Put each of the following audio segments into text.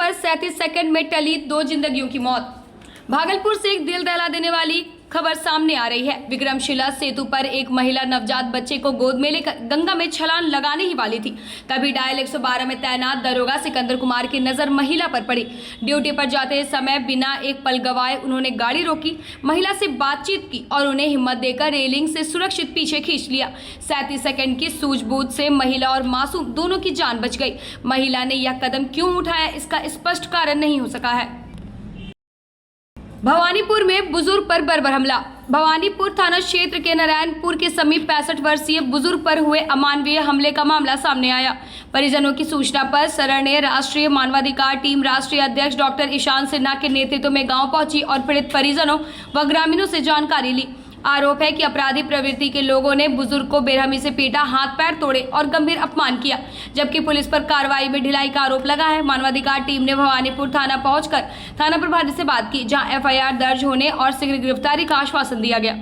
पर 37 सेकंड में टली 2 जिंदगियों की मौत। भागलपुर से एक दिल दहला देने वाली खबर सामने आ रही है। विक्रमशिला सेतु पर एक महिला नवजात बच्चे को गोद में लेकर गंगा में छलांग लगाने ही वाली थी, तभी डायल 112 में तैनात दरोगा सिकंदर कुमार की नजर महिला पर पड़ी। ड्यूटी पर जाते समय बिना एक पल गवाए उन्होंने गाड़ी रोकी, महिला से बातचीत की और उन्हें हिम्मत देकर रेलिंग से सुरक्षित पीछे खींच लिया। 37 सेकंड की सूझबूझ से महिला और मासूम दोनों की जान बच गई। महिला ने यह कदम क्यों उठाया, इसका स्पष्ट कारण नहीं हो सका है। भवानीपुर में बुजुर्ग पर बर्बर हमला। भवानीपुर थाना क्षेत्र के नारायणपुर के समीप 65 वर्षीय बुजुर्ग पर हुए अमानवीय हमले का मामला सामने आया। परिजनों की सूचना पर शरणय राष्ट्रीय मानवाधिकार टीम राष्ट्रीय अध्यक्ष डॉक्टर ईशान सिन्हा के नेतृत्व में गांव पहुंची और पीड़ित परिजनों व ग्रामीणों से जानकारी ली। आरोप है कि अपराधी प्रवृत्ति के लोगों ने बुजुर्ग को बेरहमी से पीटा, हाथ पैर तोड़े और गंभीर अपमान किया, जबकि पुलिस पर कार्रवाई में ढिलाई का आरोप लगा है। मानवाधिकार टीम ने भवानीपुर थाना पहुंचकर थाना प्रभारी से बात की, जहां एफआईआर दर्ज होने और शीघ्र गिरफ्तारी का आश्वासन दिया गया।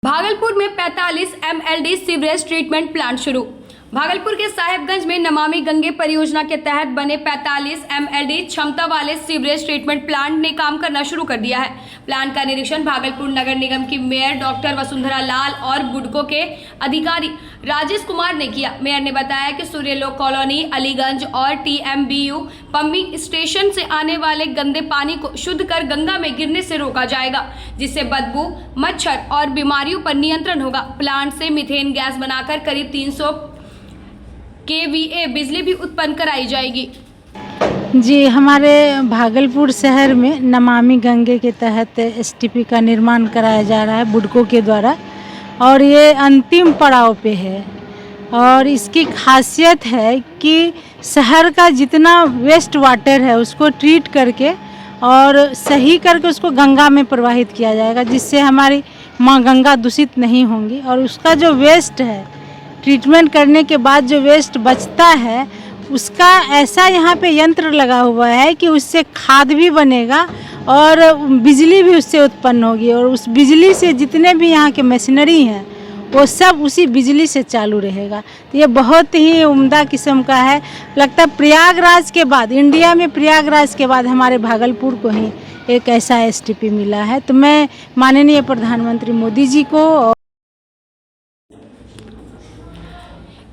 भागलपुर में 45 MLD सीवरेज ट्रीटमेंट प्लांट शुरू। भागलपुर के साहेबगंज में नमामि गंगे परियोजना के तहत बने 45 MLD क्षमता वाले सीवरेज ट्रीटमेंट प्लांट ने काम करना शुरू कर दिया है। प्लांट का निरीक्षण भागलपुर नगर निगम की मेयर डॉक्टर वसुंधरा लाल और बुडको के अधिकारी राजेश कुमार ने किया। मेयर ने बताया कि सूर्यलोक कॉलोनी, अलीगंज और TMBU पंपिंग स्टेशन से आने वाले गंदे पानी को शुद्ध कर गंगा में गिरने से रोका जाएगा, जिससे बदबू, मच्छर और बीमारियों पर नियंत्रण होगा। प्लांट से मीथेन गैस बनाकर करीब 300 kVA बिजली भी उत्पन्न कराई जाएगी। जी, हमारे भागलपुर शहर में नमामि गंगे के तहत STP का निर्माण कराया जा रहा है बुडको के द्वारा, और ये अंतिम पड़ाव पे है। और इसकी खासियत है कि शहर का जितना वेस्ट वाटर है उसको ट्रीट करके और सही करके उसको गंगा में प्रवाहित किया जाएगा, जिससे हमारी माँ गंगा दूषित नहीं होंगी। और उसका जो वेस्ट है, ट्रीटमेंट करने के बाद जो वेस्ट बचता है, उसका ऐसा यहाँ पे यंत्र लगा हुआ है कि उससे खाद भी बनेगा और बिजली भी उससे उत्पन्न होगी, और उस बिजली से जितने भी यहाँ के मशीनरी हैं वो सब उसी बिजली से चालू रहेगा। तो ये बहुत ही उम्दा किस्म का है। लगता है प्रयागराज के बाद, इंडिया में प्रयागराज के बाद हमारे भागलपुर को ही एक ऐसा STP मिला है। तो मैं माननीय प्रधानमंत्री मोदी जी को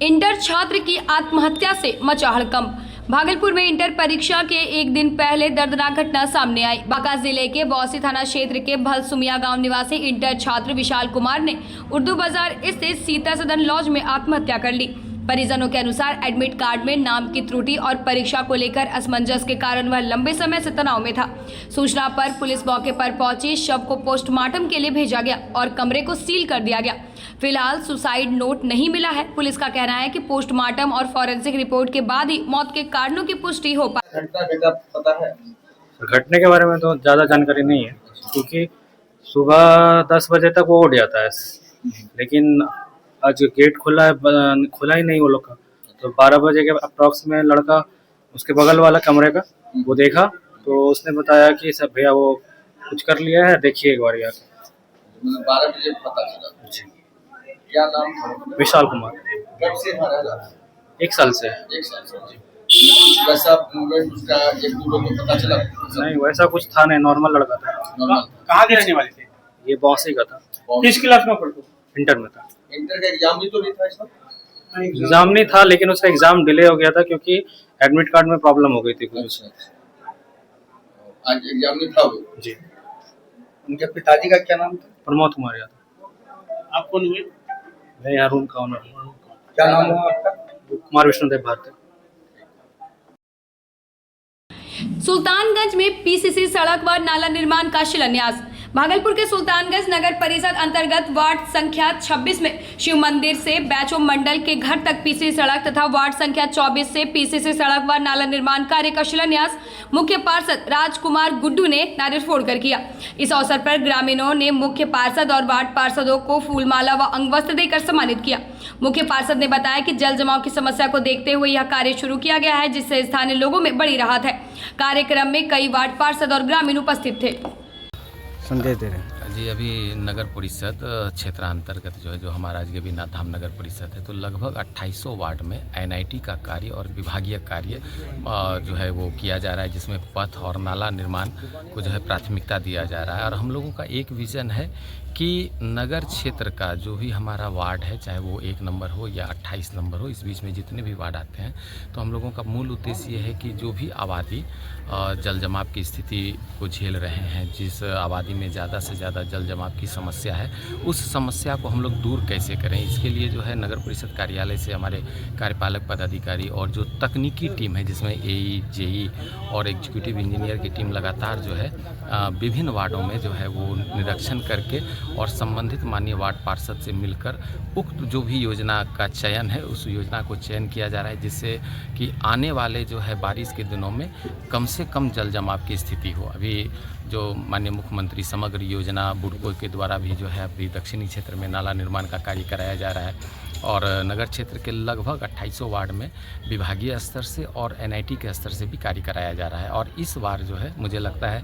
इंटर छात्र की आत्महत्या से मचा हड़कंप। भागलपुर में इंटर परीक्षा के एक दिन पहले दर्दनाक घटना सामने आई। बांका जिले के बौसी थाना क्षेत्र के भलसुमिया गांव निवासी इंटर छात्र विशाल कुमार ने उर्दू बाजार स्थित सीता सदन लॉज में आत्महत्या कर ली। परिजनों के अनुसार एडमिट कार्ड में नाम की त्रुटि और परीक्षा को लेकर असमंजस के कारण वह लंबे समय से तनाव में था। सूचना पर पुलिस मौके पर पहुंची, शव को पोस्टमार्टम के लिए भेजा गया और कमरे को सील कर दिया गया। फिलहाल सुसाइड नोट नहीं मिला है। पुलिस का कहना है कि पोस्टमार्टम और फॉरेंसिक रिपोर्ट के बाद ही मौत के कारणों की पुष्टि हो पाए। घटने के बारे में तो ज़्यादा जानकारी नहीं है, क्योंकि सुबह 10 बजे तक वो उठ जाता है, लेकिन आज गेट खुला ही नहीं वो लोग का। तो 12 बजे के अप्रॉक्स में लड़का उसके बगल वाला कमरे का वो देखा, तो उसने बताया कि सब भैया वो कुछ कर लिया है, देखिए एक बार यार। 12 बजे पता चला जी। क्या नाम था? विशाल कुमार। कब से था? 1 साल से। 1 साल से जी। वैसा मूवमेंट उसका एक दो लोगों को पता चला? नहीं, वैसा कुछ था नहीं, नॉर्मल लड़का था। कहाँ के रहने वाले थे? ये बौसी का था। किस क्लास में पढ़ते? इंटर में था। इंटर का एग्जाम भी तो नहीं था इसका? एग्जाम नहीं था, लेकिन उसका एग्जाम डिले हो गया था क्योंकि एडमिट कार्ड में प्रॉब्लम हो गई थी कुछ। आज एग्जाम नहीं था वो जी। उनके पिताजी का क्या नाम था? प्रमोद कुमार यादव। आप कौन हुए? मैं यहाँ रूम का ओनर। क्या नाम हुआ आपका? कुमार विष्णुदेव भारती। सुल्तानगंज में PCC सड़क व नाला निर्माण का शिलान्यास। भागलपुर के सुल्तानगंज नगर परिषद अंतर्गत वार्ड संख्या 26 में शिव मंदिर से बैचो मंडल के घर तक PCC सड़क तथा वार्ड संख्या 24 से PCC सड़क व नाला निर्माण कार्य का शिलान्यास मुख्य पार्षद राजकुमार गुड्डू ने नारियल फोड़कर किया। इस अवसर पर ग्रामीणों ने मुख्य पार्षद और वार्ड पार्षदों को फूलमाला व अंगवस्त्र देकर सम्मानित किया। मुख्य पार्षद ने बताया कि जल जमाव की समस्या को देखते हुए यह कार्य शुरू किया गया है, जिससे स्थानीय लोगों में बड़ी राहत है। कार्यक्रम में कई वार्ड पार्षद और ग्रामीण उपस्थित थे। संजय दे रहे हैं जी, अभी नगर परिषद क्षेत्रांतर्गत जो है, जो हमारा राजगीरनाथ धाम नगर परिषद है, तो लगभग 2800 वार्ड में एनआईटी का कार्य और विभागीय कार्य जो है वो किया जा रहा है, जिसमें पथ और नाला निर्माण को जो है प्राथमिकता दिया जा रहा है। और हम लोगों का एक विज़न है कि नगर क्षेत्र का जो भी हमारा वार्ड है, चाहे वो 1 नंबर हो या 28 नंबर हो, इस बीच में जितने भी वार्ड आते हैं, तो हम लोगों का मूल उद्देश्य ये है कि जो भी आबादी जल जमाव की स्थिति को झेल रहे हैं, जिस आबादी में ज़्यादा से ज़्यादा जल जमाव की समस्या है, उस समस्या को हम लोग दूर कैसे करें। इसके लिए जो है नगर परिषद कार्यालय से हमारे कार्यपालक पदाधिकारी और जो तकनीकी टीम है, जिसमें एई, जेई और एग्जीक्यूटिव इंजीनियर की टीम लगातार जो है विभिन्न वार्डों में जो है वो निरीक्षण करके और संबंधित माननीय वार्ड पार्षद से मिलकर उक्त जो भी योजना का चयन है, उस योजना को चयन किया जा रहा है, जिससे कि आने वाले जो है बारिश के दिनों में कम से कम जल जमाव की स्थिति हो। अभी जो माननीय मुख्यमंत्री समग्र योजना बुडको के द्वारा भी जो है अभी दक्षिणी क्षेत्र में नाला निर्माण का कार्य कराया जा रहा है, और नगर क्षेत्र के लगभग 2800 वार्ड में विभागीय स्तर से और एनआईटी के स्तर से भी कार्य कराया जा रहा है। और इस बार जो है मुझे लगता है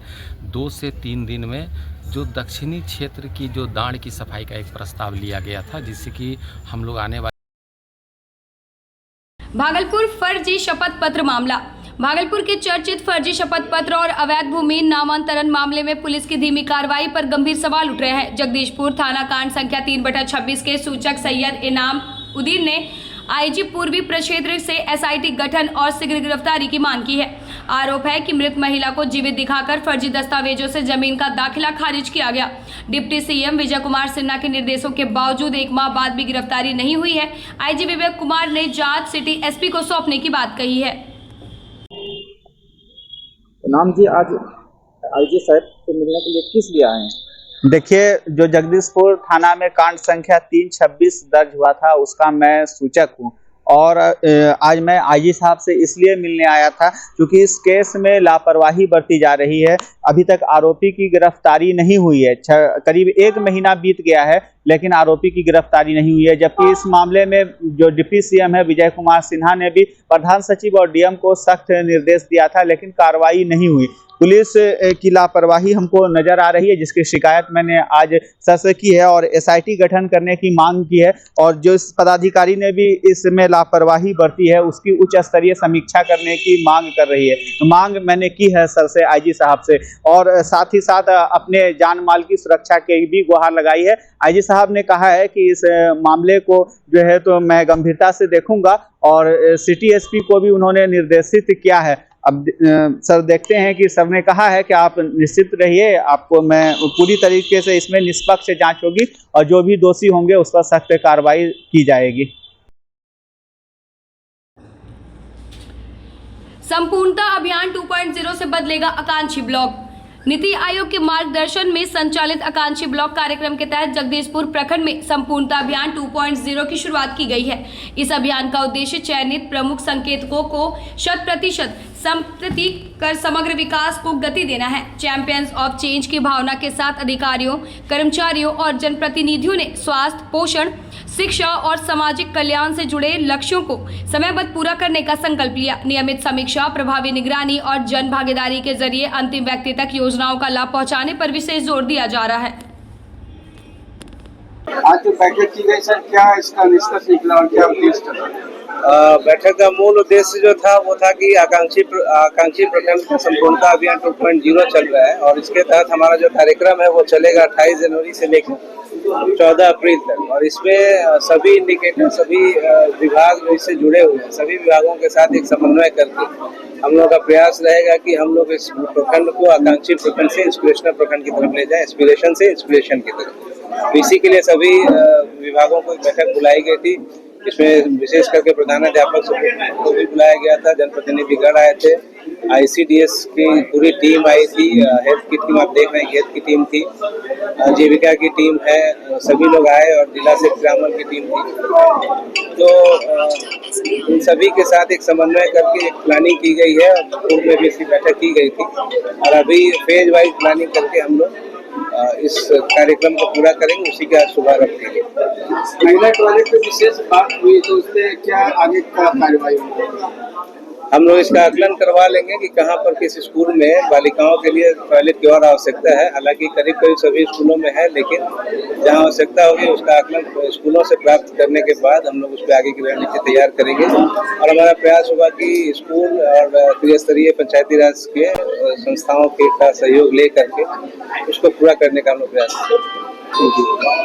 2 से 3 दिन में जो दक्षिणी क्षेत्र की जो दाड़ की सफाई का एक प्रस्ताव लिया गया था, जिससे कि हम लोग आने वाले भागलपुर फर्जी शपथ पत्र मामला। भागलपुर के चर्चित फर्जी शपथ पत्र और अवैध भूमि नामांतरण मामले में पुलिस की धीमी कार्रवाई पर गंभीर सवाल उठ रहे हैं। जगदीशपुर थाना कांड संख्या 3/26 के सूचक सैयद इनाम उद्दीन ने आईजी पूर्वी प्रक्षेत्र से एसआईटी गठन और शीघ्र गिरफ्तारी की मांग की है। आरोप है कि मृत महिला को जीवित दिखाकर फर्जी दस्तावेजों से जमीन का दाखिला खारिज किया गया। डिप्टी सीएम विजय कुमार सिन्हा के निर्देशों के बावजूद 1 माह बाद भी गिरफ्तारी नहीं हुई है। आईजी विवेक कुमार ने जांच सिटी एसपी को सौंपने की बात कही है। नाम जी, आज आईजी साहब से मिलने के लिए किस लिए आए हैं? देखिए, जो जगदीशपुर थाना में कांड संख्या 326 दर्ज हुआ था, उसका मैं सूचक हूं, और आज मैं आईजी साहब से इसलिए मिलने आया था क्योंकि इस केस में लापरवाही बरती जा रही है। अभी तक आरोपी की गिरफ्तारी नहीं हुई है। करीब 1 महीना बीत गया है, लेकिन आरोपी की गिरफ्तारी नहीं हुई है। जबकि इस मामले में जो डिप्टी सीएम है विजय कुमार सिन्हा ने भी प्रधान सचिव और डीएम को सख्त निर्देश दिया था, लेकिन कार्रवाई नहीं हुई। पुलिस की लापरवाही हमको नजर आ रही है, जिसकी शिकायत मैंने आज सर से की है और एसआईटी गठन करने की मांग की है। और जो इस पदाधिकारी ने भी इसमें लापरवाही बरती है, उसकी उच्च स्तरीय समीक्षा करने की मांग कर रही है। मांग मैंने की है सर से, आईजी साहब से, और साथ ही साथ अपने जान माल की सुरक्षा की भी गुहार लगाई है। आईजी साहब ने कहा है कि इस मामले को जो है तो मैं गंभीरता से देखूंगा, और सिटी एसपी को भी उन्होंने निर्देशित किया है। अब सर देखते हैं कि सर ने कहा है कि आप निश्चित रहिए, आपको मैं पूरी तरीके से इसमें निष्पक्ष जांच होगी और जो भी दोषी होंगे उस पर सख्त कार्रवाई की जाएगी। संपूर्णता अभियान 2.0 से बदलेगा आकांक्षी ब्लॉक। नीति आयोग के मार्गदर्शन में संचालित आकांक्षी ब्लॉक कार्यक्रम के तहत जगदीशपुर प्रखंड में संपूर्णता अभियान 2.0 की शुरुआत की गई है। इस अभियान का उद्देश्य चयनित प्रमुख संकेतकों को 100% संतति कर समग्र विकास को गति देना है। चैंपियंस ऑफ चेंज की भावना के साथ अधिकारियों, कर्मचारियों और जनप्रतिनिधियों ने स्वास्थ्य, पोषण, शिक्षा और सामाजिक कल्याण से जुड़े लक्ष्यों को समयबद्ध पूरा करने का संकल्प लिया। नियमित समीक्षा, प्रभावी निगरानी और जन भागीदारी के जरिए अंतिम व्यक्ति तक योजनाओं का लाभ पहुंचाने पर विशेष जोर दिया जा रहा है। आज जो बैठक की गई सर, क्या इसका निष्कर्ष निकला और क्या उद्देश्य था? बैठक का मूल उद्देश्य जो था वो था कि आकांक्षी प्रखंड का संपूर्णता अभियान 2.0 चल रहा है, और इसके तहत हमारा जो कार्यक्रम है वो चलेगा 28 जनवरी से लेकर 14 अप्रैल तक। और इसमें सभी इंडिकेटर, सभी विभाग जो इससे जुड़े हुए हैं, सभी विभागों के साथ एक समन्वय करके हम लोग का प्रयास रहेगा कि हम लोग इस प्रखंड को आकांक्षी प्रखंड से इंस्पिरेशनल प्रखंड की तरफ ले जाएं, इंस्पिरेशन से इंस्पिरेशन की तरफ। इसी के लिए सभी विभागों को बैठक बुलाई गई थी। इसमें विशेष करके प्रधानाध्यापक को भी बुलाया गया था, जनप्रतिनिधिगण आए थे, ICDS की पूरी टीम आई थी, हेल्थ की टीम आप देख रहे हैं, हेल्थ की टीम थी, जीविका की टीम है, सभी लोग आए, और जिला से ग्रामर की टीम थी। तो इन सभी के साथ एक समन्वय करके एक प्लानिंग की गई है। पूर्व में भी इसकी बैठक की गई थी, और अभी फेज वाइज प्लानिंग करके हम लोग इस कार्यक्रम को पूरा करेंगे, उसी का शुभारंभ करेंगे। महिला टॉयलेट पे विशेष बात हुई, तो उससे क्या आगे का कार्रवाई होगी? हम लोग इसका आकलन करवा लेंगे कि कहाँ पर किस स्कूल में बालिकाओं के लिए टॉयलेट की और आवश्यकता है। हालांकि करीब करीब सभी स्कूलों में है, लेकिन जहाँ आवश्यकता होगी उसका आकलन स्कूलों से प्राप्त करने के बाद हम लोग उस पर आगे की रणनीति तैयार करेंगे। और हमारा प्रयास होगा कि स्कूल और त्रिस्तरीय पंचायती राज के संस्थाओं के का सहयोग ले करके उसको पूरा करने का हम लोग प्रयास करेंगे।